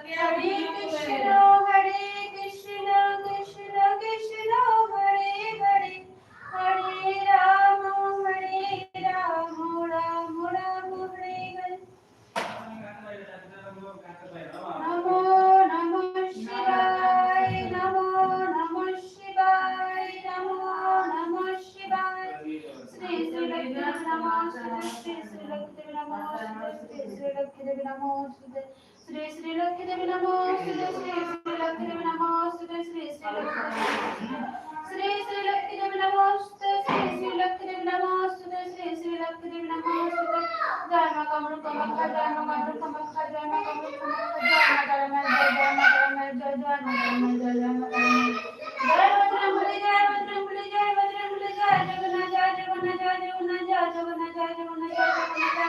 Hare Krishna, Krishna Krishna, Hare Hare, Hare Rama, Rama Rama, Hare Hare. Namo Namo Shivaya, Namo Namo Shivaya, Namo Namo Shivaya. Shri Shri Lakshmi Namo Shri Shri Lakshmi Namo Shri Shri Lakshmi Namo Shri Shri Lakshmi Namo Shri Shri Lakshmi Namo Shri Shri Shri Lakshmi Namo Shri Shri Lakshmi Namo Shri Shri Lakshmi Namo Shri Jai Ma Kamru Kamakha Jai Ma Kamru Kamakha Jai Ma Kamru Kamakha Jai Ma Karamel Jai Jai Ma Karamel Jai Jai Ma Karamel Jai Jai Ma Karamel Jai Bajrangbali Jai Bajrangbali Jai Bajrangbali Jai Jagannath Jai Jagannath Jai Jagannath Jai Jagannath Jai Jagannath Jai Jagannath Jai